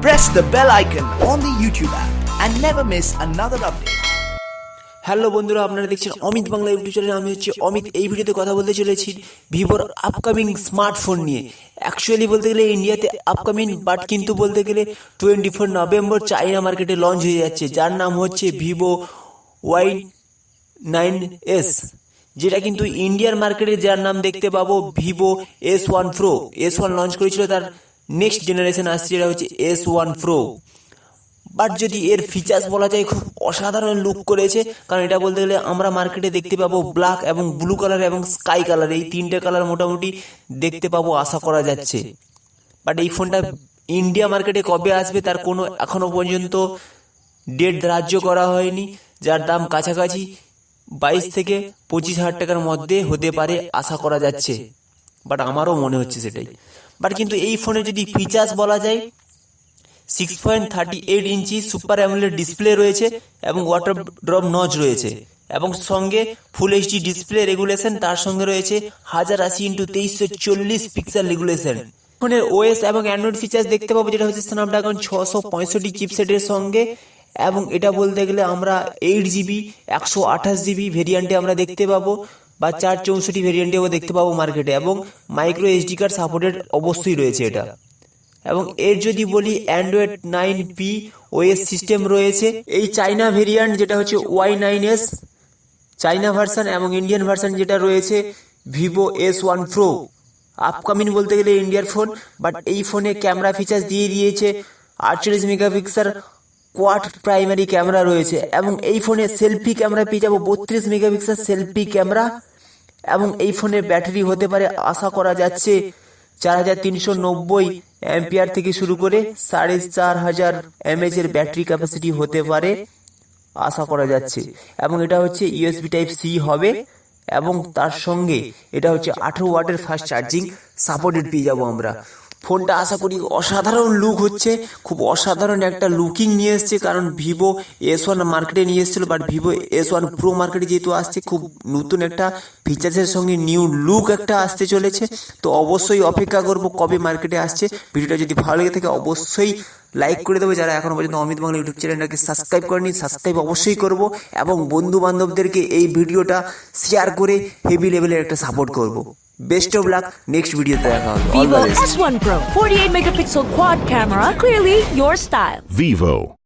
press the bell icon on the YouTube app and never miss another update. Hello বন্ধুরা, আপনারা দেখছেন Amit Bangla YouTube channel. আমি হচ্ছে অমিত। এই ভিডিওতে কথা বলতে চলেছি ভিভোর আপকামিং স্মার্টফোন নিয়ে। অ্যাকচুয়ালি বলতে গেলে ইন্ডিয়াতে আপকামিং, বাট কিন্তু বলতে গেলে 24 নভেম্বর চাইনা মার্কেটে লঞ্চ হয়ে যাচ্ছে, যার নাম হচ্ছে ভিভো Y9S, যেটা কিন্তু ইন্ডিয়ান মার্কেটে যার নাম দেখতে পাবো Vivo S1 Pro। S1 launch করেছিল, তার নেক্সট জেনারেশন আসছে যেটা হচ্ছে S1 Pro। বাট যদি এর ফিচার্স বলা যায়, খুব অসাধারণ লুক করেছে। কারণ এটা বলতে গেলে আমরা মার্কেটে দেখতে পাবো ব্ল্যাক এবং ব্লু কালার এবং স্কাই কালার, এই তিনটে কালার মোটামুটি দেখতে পাবো, আশা করা যাচ্ছে। বাট এই ফোনটা ইন্ডিয়া মার্কেটে কবে আসবে তার কোনো এখনো পর্যন্ত ডেট ধার্য করা হয়নি, যার দাম কাছাকাছি 22 থেকে 25 হাজার টাকার মধ্যে হতে পারে আশা করা যাচ্ছে। বাট আমারও মনে হচ্ছে সেটাই। বাট কিন্তু এই ফোনে যদি ফিচার্স বলা যায়, 6.38 ইঞ্চি সুপার অ্যামোলেড ডিসপ্লে রয়েছে এবং ওয়াটার ড্রপ নচ রয়েছে, এবং সঙ্গে ফুল এইচডি ডিসপ্লে রেগুলেশন, তার সঙ্গে রয়েছে 1080x2340 পিক্সেল রেগুলেশন। ফোনের ওএস এবং অ্যান্ড্রয়েড ফিচার্স দেখতে পাবো যেটা হচ্ছে স্ন্যাপড্রাগন 665 চিপসেটের সঙ্গে, এবং এটা বলতে গেলে আমরা 8GB 128GB ভেরিয়েন্টে আমরা দেখতে পাবো, বা 464 ভেরিয়েন্টেও দেখতে পাবো মার্কেটে, এবং মাইক্রো এসডি কার্ড সাপোর্টেড অবশ্যই রয়েছে এটা। এবং এর যদি বলি অ্যান্ড্রয়েড 9P ওএস সিস্টেম রয়েছে। এই চাইনা ভেরিয়েন্ট যেটা হচ্ছে Y9S চাইনা ভার্সন, এবং ইন্ডিয়ান ভার্সন যেটা রয়েছে ভিভো S1 Pro। আপকামিং বলতে গেলে ইন্ডিয়ার ফোন, বাট এই ফোনে ক্যামেরা ফিচার্স দিয়ে দিয়েছে 48 মেগাপিক্সেল কোয়াড প্রাইমারি ক্যামেরা রয়েছে, এবং এই ফোনে সেলফি ক্যামেরা পেয়ে যাবো 32 মেগাপিক্সেল সেলফি ক্যামেরা। এবং এই ফোনের ব্যাটারি হতে পারে আশা করা যাচ্ছে 4390 অ্যাম্পিয়ার থেকে শুরু করে 4500 mAh এর ব্যাটারি ক্যাপাসিটি হতে পারে আশা করা যাচ্ছে। এবং এটা হচ্ছে USB টাইপ C হবে, এবং তার সঙ্গে এটা হচ্ছে 18 ওয়াটের ফাস্ট চার্জিং সাপোর্টেড পেয়ে যাবো আমরা। ফোনটা আশা করি অসাধারণ লুক হচ্ছে, খুব অসাধারণ একটা লুকিং নিয়ে এসছে। কারণ ভিভো S1 মার্কেটে নিয়ে এসেছিল, বাট ভিভো S1 Pro মার্কেটে যেহেতু আসছে, খুব নতুন একটা ফিচার্সের সঙ্গে নিউ লুক একটা আসতে চলেছে। তো অবশ্যই অপেক্ষা করবো কবে মার্কেটে আসছে। ভিডিওটা যদি ভালো লেগে থাকে অবশ্যই লাইক করে দেবো। যারা এখনো পর্যন্ত অমিত বাংলা ইউটিউব চ্যানেলটাকে সাবস্ক্রাইব করেনি, সাবস্ক্রাইব অবশ্যই করবো, এবং বন্ধু বান্ধবদেরকে এই ভিডিওটা শেয়ার করে হেভি লেভেলের একটা সাপোর্ট করবো। বেস্ট অফ লাক, নেক্সট ভিডিওতে দেখা হবে। Vivo S1 Pro, 48 megapixel quad camera, clearly your style. Vivo.